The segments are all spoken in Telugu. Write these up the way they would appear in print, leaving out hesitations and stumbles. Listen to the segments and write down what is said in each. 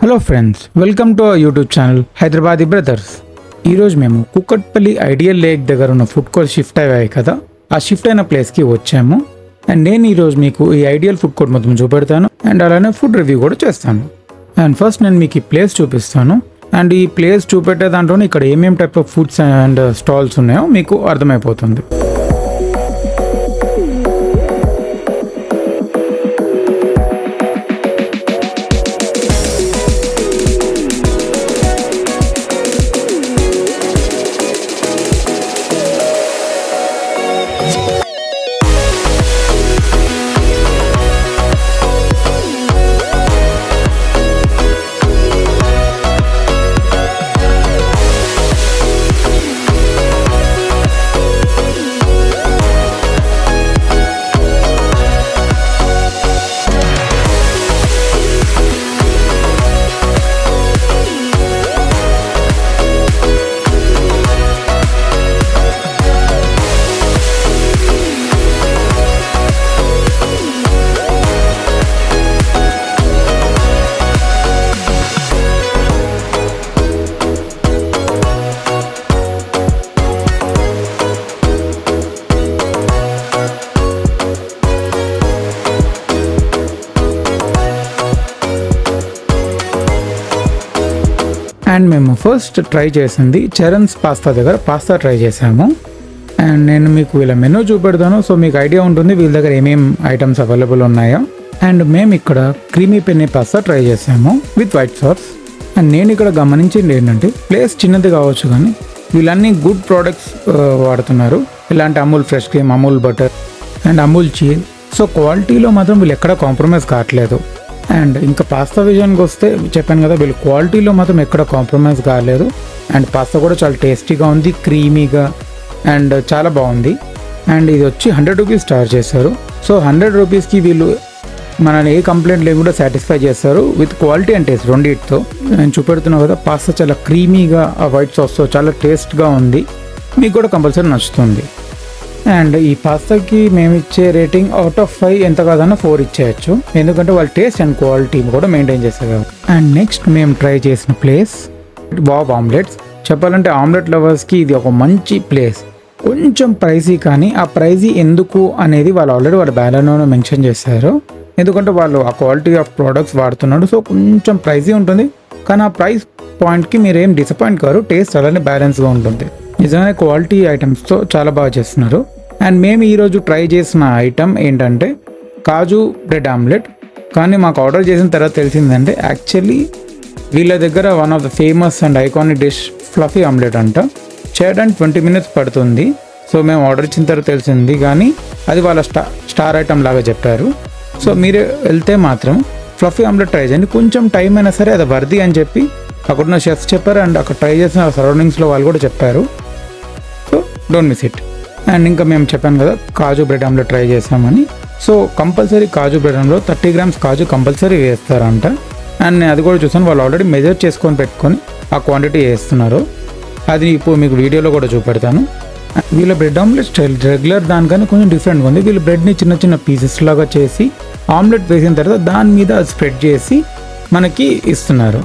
Hello friends, welcome to our YouTube channel Hyderabadi brothers. ఈరోజు మేము కుక్కట్పల్లి ఐడియల్ లేక్ దగ్గర ఉన్న ఫుడ్ కోర్ట్ షిఫ్ట్ అయ్యాయి కదా, ఆ షిఫ్ట్ అయిన ప్లేస్కి వచ్చాము. అండ్ నేను ఈరోజు మీకు ఈ ఐడియల్ ఫుడ్ కోర్ట్ మొత్తం చూపెడతాను అండ్ అలానే ఫుడ్ రివ్యూ కూడా చేస్తాను. అండ్ ఫస్ట్ నేను మీకు ఈ ప్లేస్ చూపిస్తాను. అండ్ ఈ ప్లేస్ చూపెట్టే దాంట్లోనే ఇక్కడ ఏమేమి type of foods and stalls ఉన్నాయో మీకు అర్థమైపోతుంది. అండ్ మేము ఫస్ట్ ట్రై చేసింది చరణ్స్ పాస్తా దగ్గర పాస్తా ట్రై చేసాము. అండ్ నేను మీకు వీళ్ళ మెనూ చూపెడతాను, సో మీకు ఐడియా ఉంటుంది వీళ్ళ దగ్గర ఏమేమి ఐటమ్స్ అవైలబుల్ ఉన్నాయో. అండ్ మేము ఇక్కడ క్రీమీ పెన్నీ పాస్తా ట్రై చేసాము విత్ వైట్ సాస్. అండ్ నేను ఇక్కడ గమనించింది ఏంటంటే ప్లేస్ చిన్నది కావచ్చు కానీ వీళ్ళన్నీ గుడ్ ప్రోడక్ట్స్ వాడుతున్నారు. ఇలాంటి Amul fresh cream, Amul butter and Amul cheese. So క్వాలిటీలో మాత్రం వీళ్ళు ఎక్కడ కాంప్రమైజ్ కావట్లేదు. అండ్ ఇంకా పాస్తా విషయానికి వస్తే చెప్పాను కదా, వీళ్ళు క్వాలిటీలో మాత్రం ఎక్కడ కాంప్రమైజ్ కాలేదు. అండ్ పాస్తా కూడా చాలా టేస్టీగా ఉంది, క్రీమీగా అండ్ చాలా బాగుంది. అండ్ ఇది వచ్చి 100 రూపీస్ చార్జ్ చేశారు. సో 100 రూపీస్కి వీళ్ళు మనల్ని ఏ కంప్లైంట్ లేకుండా సాటిస్ఫై చేస్తారు విత్ క్వాలిటీ అండ్ టేస్ట్ రెండింటితో. నేను చూపెడుతున్నాను కదా, పాస్తా చాలా క్రీమీగా ఆ వైట్ సాస్తో చాలా టేస్ట్గా ఉంది. మీకు కూడా కంపల్సరీ నచ్చుతుంది. అండ్ ఈ పాస్తాకి మేము ఇచ్చే రేటింగ్ అవుట్ ఆఫ్ 5 ఎంత కాదన్నా 4 ఇచ్చేయచ్చు, ఎందుకంటే వాళ్ళ టేస్ట్ అండ్ క్వాలిటీ కూడా మెయింటైన్ చేస్తారు కాబట్టి. అండ్ నెక్స్ట్ మేము ట్రై చేసిన ప్లేస్ బాబ్ ఆమ్లెట్స్. చెప్పాలంటే ఆమ్లెట్ లవర్స్కి ఇది ఒక మంచి ప్లేస్. కొంచెం ప్రైసీ, కానీ ఆ ప్రైసీ ఎందుకు అనేది వాళ్ళు ఆల్రెడీ వాళ్ళ బ్యానర్లోనే మెన్షన్ చేశారు. ఎందుకంటే వాళ్ళు ఆ క్వాలిటీ ఆఫ్ ప్రోడక్ట్స్ వాడుతున్నాడు, సో కొంచెం ప్రైసీ ఉంటుంది. కానీ ఆ ప్రైస్ పాయింట్కి మీరు ఏం డిసప్పాయింట్ కారు, టేస్ట్ అలానే బ్యాలెన్స్గా ఉంటుంది. నిజంగానే క్వాలిటీ ఐటమ్స్తో చాలా బాగా చేస్తున్నారు. అండ్ మేము ఈరోజు ట్రై చేసిన ఐటమ్ ఏంటంటే కాజు బ్రెడ్ ఆమ్లెట్. కానీ మాకు ఆర్డర్ చేసిన తర్వాత తెలిసిందంటే యాక్చువల్లీ వీళ్ళ దగ్గర one of the famous and iconic dish fluffy omelette అంట. చేయడానికి 20 minutes పడుతుంది. సో మేము ఆర్డర్ ఇచ్చిన తర్వాత తెలిసింది, కానీ అది వాళ్ళ స్టార్ ఐటమ్ లాగా చెప్పారు. సో మీరు వెళ్తే మాత్రం ఫ్లఫీ ఆమ్లెట్ ట్రై చేయండి. కొంచెం టైం అయినా సరే అది వర్ది అని చెప్పి అక్కడున్న షెఫ్స్ చెప్పారు. అండ్ అక్కడ ట్రై చేసిన సరౌండింగ్స్లో వాళ్ళు కూడా చెప్పారు. So don't miss it. And ఇంకా మేము చెప్పాను కదా కాజు బ్రెడ్ ఆమ్లెట్ ట్రై చేసామని. సో కంపల్సరీ కాజు బ్రెడ్ ఆమ్లెట్ 30 grams కాజు కంపల్సరీ వేస్తారంట. అండ్ నేను అది కూడా చూసాను, వాళ్ళు ఆల్రెడీ మెజర్ చేసుకొని పెట్టుకొని ఆ క్వాంటిటీ వేస్తున్నారు. అది ఇప్పుడు మీకు వీడియోలో కూడా చూపెడతాను. వీళ్ళ బ్రెడ్ ఆమ్లెట్ స్టైల్ రెగ్యులర్ దానికన్నా కొంచెం డిఫరెంట్గా ఉంది. వీళ్ళు బ్రెడ్ని చిన్న చిన్న పీసెస్ లాగా చేసి ఆమ్లెట్ వేసిన తర్వాత దాని మీద స్ప్రెడ్ చేసి మనకి ఇస్తున్నారు.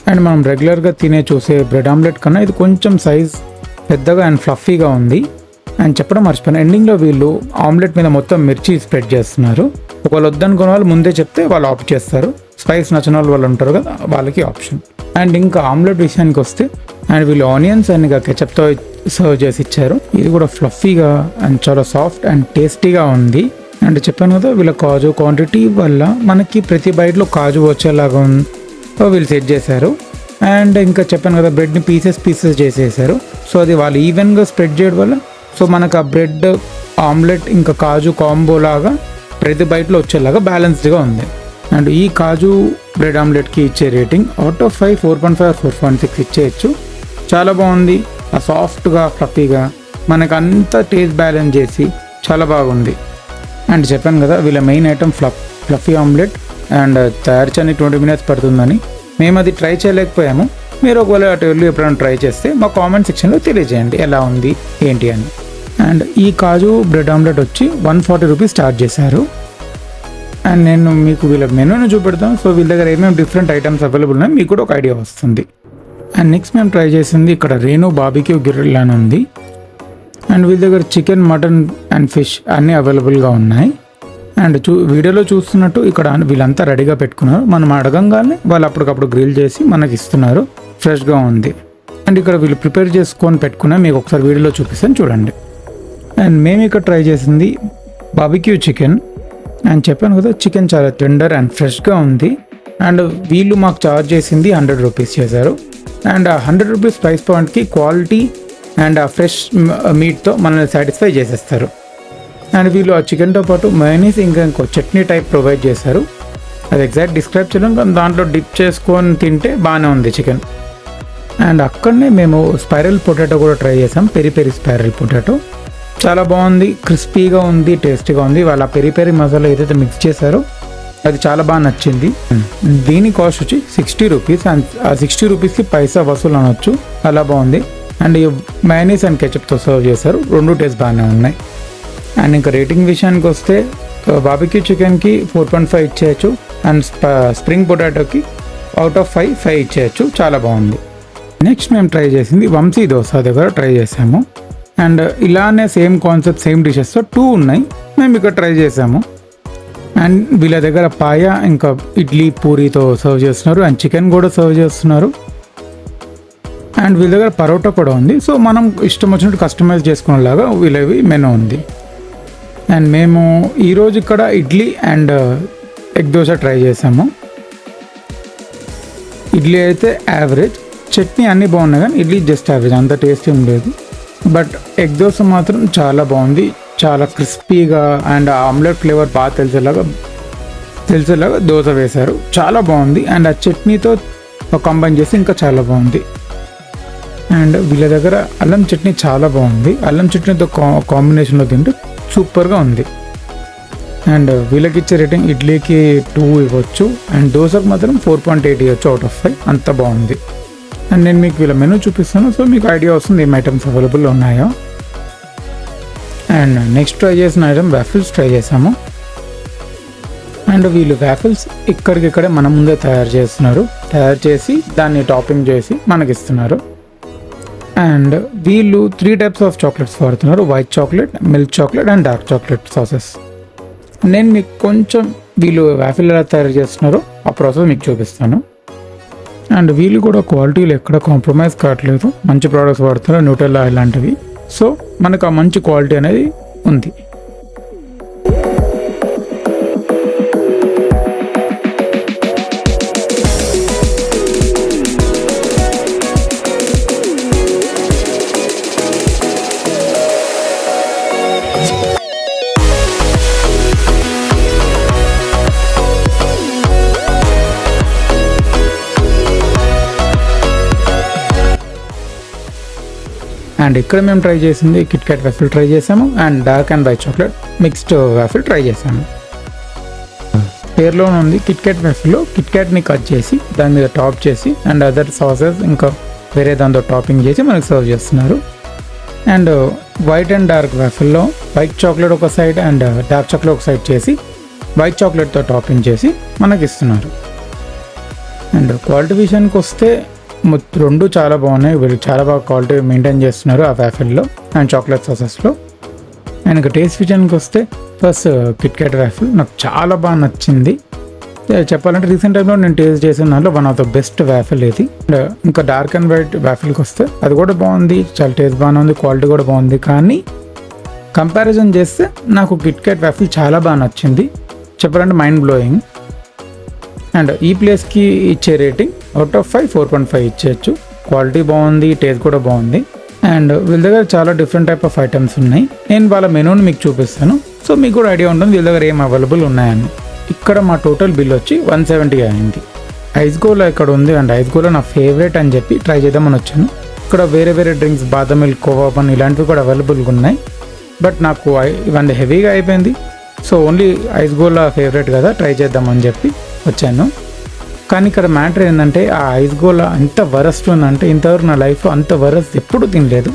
అండ్ మనం రెగ్యులర్గా చూసే బ్రెడ్ ఆమ్లెట్ కన్నా ఇది కొంచెం సైజ్ పెద్దగా అండ్ ఫ్లఫీగా ఉంది. అండ్ చెప్పడం మర్చిపోయాను, ఎండింగ్లో వీళ్ళు ఆమ్లెట్ మీద మొత్తం మిర్చి స్ప్రెడ్ చేస్తున్నారు. ఒకవేళ వద్దనుకున్న వాళ్ళు ముందే చెప్తే వాళ్ళు ఆప్ట్ చేస్తారు. స్పైస్ నచ్చిన వాళ్ళు ఉంటారు కదా, వాళ్ళకి ఆప్షన్. అండ్ ఇంకా ఆమ్లెట్ విషయానికి వస్తే అండ్ వీళ్ళు ఆనియన్స్ అండ్ ఇంకా కెచప్తో సర్వ్ చేసి ఇచ్చారు. ఇది కూడా ఫ్లఫీగా అండ్ చాలా సాఫ్ట్ అండ్ టేస్టీగా ఉంది. అండ్ చెప్పాను కదా వీళ్ళ కాజు క్వాంటిటీ వల్ల మనకి ప్రతి బైట్లో కాజు వచ్చేలాగా వీళ్ళు సెట్ చేశారు. అండ్ ఇంకా చెప్పాను కదా బ్రెడ్ని పీసెస్ చేసేసారు. సో అది వాళ్ళు ఈవెన్గా స్ప్రెడ్ చేయడం వల్ల సో మనకు ఆ బ్రెడ్ ఆమ్లెట్ ఇంకా కాజు కాంబో లాగా ప్రతి బైట్లో వచ్చేలాగా బ్యాలెన్స్డ్గా ఉంది. అండ్ ఈ కాజు బ్రెడ్ ఆమ్లెట్కి ఇచ్చే రేటింగ్ అవుట్ ఆఫ్ 5 4.5 or 4.6 ఇచ్చేయచ్చు. చాలా బాగుంది. ఆ సాఫ్ట్గా ఫ్లఫీగా మనకు అంతా టేస్ట్ బ్యాలెన్స్ చేసి చాలా బాగుంది. అండ్ చెప్పాను కదా వీళ్ళ main item fluffy omelette. And తయారు చేయడానికి 20 minutes పడుతుందని. మేము అది ట్రై చేయలేకపోయాము. మీరు ఒకవేళ అటు వెళ్ళి ఎప్పుడైనా ట్రై చేస్తే మా కామెంట్ సెక్షన్లో తెలియజేయండి ఎలా ఉంది ఏంటి అని. అండ్ ఈ కాజు బ్రెడ్ ఆమ్లెట్ వచ్చి 140 రూపీస్ చార్జ్ చేశారు. అండ్ నేను మీకు వీళ్ళ మెనూని చూపెడతాను. సో వీళ్ళ దగ్గర ఏమేమి డిఫరెంట్ ఐటమ్స్ అవైలబుల్ ఉన్నాయి మీకు కూడా ఒక ఐడియా వస్తుంది. అండ్ నెక్స్ట్ మేము ట్రై చేసింది ఇక్కడ రేణు బార్బిక్యూ గ్రిల్ అని ఉంది. అండ్ వీళ్ళ దగ్గర చికెన్, మటన్ అండ్ ఫిష్ అన్నీ అవైలబుల్గా ఉన్నాయి. అండ్ వీడియోలో చూస్తున్నట్టు ఇక్కడ వీళ్ళంతా రెడీగా పెట్టుకున్నారు. మనం అడగంగానే వాళ్ళు అప్పటికప్పుడు గ్రిల్ చేసి మనకి ఇస్తున్నారు. ఫ్రెష్గా ఉంది. అండ్ ఇక్కడ వీళ్ళు ప్రిపేర్ చేసుకొని పెట్టుకున్నా మీకు ఒకసారి వీడియోలో చూపిస్తాను చూడండి. అండ్ మేము ఇక్కడ ట్రై చేసింది బార్బిక్యూ చికెన్. అండ్ చెప్పాను కదా చికెన్ చాలా టెండర్ అండ్ ఫ్రెష్గా ఉంది. అండ్ వీళ్ళు మాకు చార్జ్ చేసింది 100 రూపీస్ చేశారు. అండ్ ఆ 100 రూపీస్ ప్రైస్ పాయింట్కి క్వాలిటీ అండ్ ఆ ఫ్రెష్ మీట్తో మనల్ని సాటిస్ఫై చేసేస్తారు. అండ్ వీళ్ళు ఆ చికెన్తో పాటు మయోనీస్ ఇంకా ఇంకో చట్నీ టైప్ ప్రొవైడ్ చేశారు. అది ఎగ్జాక్ట్ డిస్క్రైబ్ చేయడం కానీ దాంట్లో డిప్ చేసుకొని తింటే బాగానే ఉంది చికెన్. అండ్ అక్కడనే మేము స్పైరల్ పొటాటో కూడా ట్రై చేసాం. పెరి పెరి స్పైరల్ పొటాటో చాలా బాగుంది, క్రిస్పీగా ఉంది, టేస్టీగా ఉంది. వాళ్ళ పెరి పెరి మసాలా ఏదైతే మిక్స్ చేశారో అది చాలా బాగా నచ్చింది. దీని కాస్ట్ వచ్చి 60 రూపీస్. అండ్ ఆ 60 రూపీస్కి పైసా వసూలు అనొచ్చు, అలా బాగుంది. అండ్ మయోనీస్ అండ్ కెచప్తో సర్వ్ చేశారు. రెండు టేస్ట్ బాగానే ఉన్నాయి. అండ్ ఇంకా రేటింగ్ విషయానికి వస్తే బార్బిక్యూ చికెన్కి 4.5 ఇచ్చేయచ్చు. అండ్ స్ప్రింగ్ పొటాటోకి అవుట్ ఆఫ్ 5 ఇచ్చేయచ్చు. చాలా బాగుంది. నెక్స్ట్ మేము ట్రై చేసింది వంశీ దోశ దగ్గర ట్రై చేసాము. అండ్ ఇలానే సేమ్ కాన్సెప్ట్ సేమ్ డిషెస్తో 2 ఉన్నాయి. మేము ఇక్కడ ట్రై చేసాము. అండ్ వీళ్ళ దగ్గర పాయ ఇంకా ఇడ్లీ పూరితో సర్వ్ చేస్తున్నారు. అండ్ చికెన్ కూడా సర్వ్ చేస్తున్నారు. అండ్ వీళ్ళ దగ్గర పరోటా కూడా ఉంది. సో మనం ఇష్టం వచ్చినట్టు కస్టమైజ్ చేసుకునేలాగా వీళ్ళవి మెనూ ఉంది. అండ్ మేము ఈరోజు ఇక్కడ idli and egg dosa try చేసాము. ఇడ్లీ అయితే యావరేజ్, చట్నీ అన్నీ బాగున్నాయి కానీ ఇడ్లీ జస్ట్ యావరేజ్, అంత టేస్ట్ ఏం లేదు. బట్ ఎగ్ దోశ మాత్రం చాలా బాగుంది, చాలా క్రిస్పీగా అండ్ ఆమ్లెట్ ఫ్లేవర్ బాగా తెలిసేలాగా దోశ వేశారు. చాలా బాగుంది. అండ్ ఆ చట్నీతో కంబైన్ చేసి ఇంకా చాలా బాగుంది. అండ్ వీళ్ళ దగ్గర అల్లం చట్నీ చాలా బాగుంది. అల్లం చట్నీతో కాంబినేషన్లో తింటే సూపర్గా ఉంది. అండ్ వీళ్ళకి ఇచ్చే రేటింగ్ ఇడ్లీకి 2 ఇవ్వచ్చు. అండ్ దోశకు మాత్రం 4.8 ఇవ్వచ్చు అవుట్ ఆఫ్ 5. అంత బాగుంది. అండ్ నేను మీకు వీళ్ళ మెనూ చూపిస్తాను, సో మీకు ఐడియా వస్తుంది ఏం ఐటమ్స్ అవైలబుల్ ఉన్నాయో. అండ్ నెక్స్ట్ ట్రై చేసిన ఐటమ్ వ్యాఫిల్స్ ట్రై చేసాము. అండ్ వీళ్ళు వ్యాఫిల్స్ ఇక్కడికిక్కడే మన ముందే తయారు చేసి దాన్ని టాపింగ్ చేసి మనకిస్తున్నారు. అండ్ వీళ్ళు 3 టైప్స్ ఆఫ్ చాక్లెట్స్ వాడుతున్నారు. White chocolate, milk chocolate and dark chocolate sauces. నేను మీకు కొంచెం వీళ్ళు వ్యాఫిల్ ఎలా తయారు చేస్తున్నారో ఆ ప్రాసెస్ మీకు చూపిస్తాను. అండ్ వీళ్ళు కూడా క్వాలిటీలో ఎక్కడ కాంప్రమైజ్ కావట్లేదు, మంచి ప్రోడక్ట్స్ వాడుతున్నారు, న్యూటెల్లా ఇలాంటివి. సో మనకు ఆ మంచి క్వాలిటీ అనేది ఉంది. అండ్ ఇక్కడ మేము ట్రై చేసింది కిట్ క్యాట్ వాఫిల్ ట్రై చేసాము. And dark and white chocolate mixed waffle try చేసాము. పేర్లోనే ఉంది కిట్ క్యాట్ వాఫిల్లో కిట్ క్యాట్ని కట్ చేసి దాని మీద టాప్ చేసి అండ్ అదర్ సాసెస్ ఇంకా వేరే దాంతో టాపింగ్ చేసి మనకు సర్వ్ చేస్తున్నారు. అండ్ వైట్ అండ్ డార్క్ వాఫిల్లో వైట్ చాక్లెట్ ఒక సైడ్ అండ్ డార్క్ చాక్లెట్ ఒక సైడ్ చేసి వైట్ చాక్లెట్తో టాపింగ్ చేసి మనకి ఇస్తున్నారు. అండ్ క్వాలిటీ విషయానికి వస్తే రెండు చాలా బాగున్నాయి. వీళ్ళు చాలా బాగా క్వాలిటీ మెయింటైన్ చేస్తున్నారు ఆ వాఫిల్లో అండ్ చాక్లెట్ సాసెస్లో. అండ్ ఇంకా టేస్ట్ విషయానికి వస్తే ఫస్ట్ కిట్ క్యాట్ వాఫిల్ నాకు చాలా బాగా నచ్చింది. చెప్పాలంటే రీసెంట్ టైంలో నేను టేస్ట్ చేసిన దాంట్లో one of the best waffle ఇది. అండ్ ఇంకా డార్క్ అండ్ వైట్ వాఫిల్కి వస్తే అది కూడా బాగుంది, చాలా టేస్ట్ బాగానే ఉంది, క్వాలిటీ కూడా బాగుంది. కానీ కంపారిజన్ చేస్తే నాకు కిట్ క్యాట్ వాఫిల్ చాలా బాగా నచ్చింది. చెప్పాలంటే మైండ్ బ్లోయింగ్. అండ్ ఈ ప్లేస్కి ఇచ్చే రేటింగ్ అవుట్ ఆఫ్ 5 4.5 ఇచ్చేయచ్చు. క్వాలిటీ బాగుంది, టేస్ట్ కూడా బాగుంది. అండ్ వీళ్ళ దగ్గర చాలా డిఫరెంట్ టైప్ ఆఫ్ ఐటమ్స్ ఉన్నాయి. నేను వాళ్ళ మెనూని మీకు చూపిస్తాను, సో మీకు కూడా ఐడియా ఉంటుంది వీళ్ళ దగ్గర ఏం అవైలబుల్ ఉన్నాయని. ఇక్కడ మా టోటల్ బిల్ వచ్చి 170 అయింది. ఐస్ గోలా ఇక్కడ ఉంది. అండ్ ఐస్ గోలా నా ఫేవరెట్ అని చెప్పి ట్రై చేద్దామని వచ్చాను. ఇక్కడ వేరే వేరే డ్రింక్స్ బాదం మిల్క్, కోవా బన్ ఇలాంటివి కూడా అవైలబుల్గా ఉన్నాయి. బట్ నాకు ఇవన్నీ హెవీగా అయిపోయింది. సో ఓన్లీ ఐస్ గోలా ఫేవరెట్ కదా, ట్రై చేద్దామని చెప్పి వచ్చాను. కానీ ఇక్కడ మ్యాటర్ ఏంటంటే ఆ ఐస్ గోలా అంత వరస్ట్ ఉందంటే ఇంతవరకు నా లైఫ్లో అంత వరస్ట్ ఎప్పుడు తినలేదు.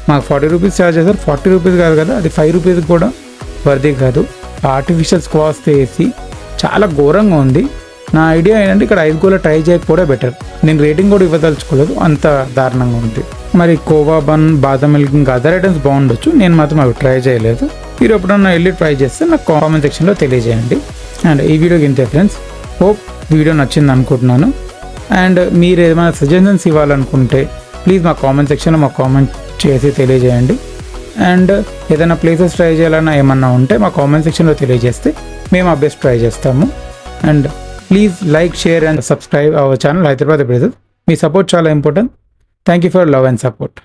మాకు 40 రూపీస్ ఛార్జ్ చేశారు. 40 రూపీస్ కాదు కదా, అది 5 రూపీస్ కూడా వర్ది కాదు. ఆర్టిఫిషియల్ స్క్వాష్ వేసి చాలా ఘోరంగా ఉంది. నా ఐడియా ఏంటంటే ఇక్కడ 5 గోళ ట్రై చేయకపోవడం బెటర్. నేను రేటింగ్ కూడా ఇవ్వదలుచుకోలేదు, అంత దారుణంగా ఉంది. మరి కోవా బన్, బాదం మిల్క్ ఇంకా అదర్ ఐటమ్స్ బాగుండొచ్చు, నేను మాత్రం అవి ట్రై చేయలేదు. మీరు ఎప్పుడన్నా వెళ్ళి ట్రై చేస్తే నాకు కామెంట్ సెక్షన్లో తెలియజేయండి. అండ్ ఈ వీడియోకి ఇంతే ఫ్రెండ్స్. హోప్ వీడియో నచ్చింది అనుకుంటున్నాను. అండ్ మీరు ఏమైనా సజెషన్స్ ఇవ్వాలనుకుంటే ప్లీజ్ మా కామెంట్ సెక్షన్లో మాకు కామెంట్ చేసి తెలియజేయండి. అండ్ ఏదైనా ప్లేసెస్ ట్రై చేయాలన్నా ఏమన్నా ఉంటే మా కామెంట్ సెక్షన్లో తెలియజేస్తే మేము ఆ బెస్ట్ ట్రై చేస్తాము. And please like, share and subscribe our channel Hyderabad brothers. మీ సపోర్ట్ చాలా important. Thank you for love and support.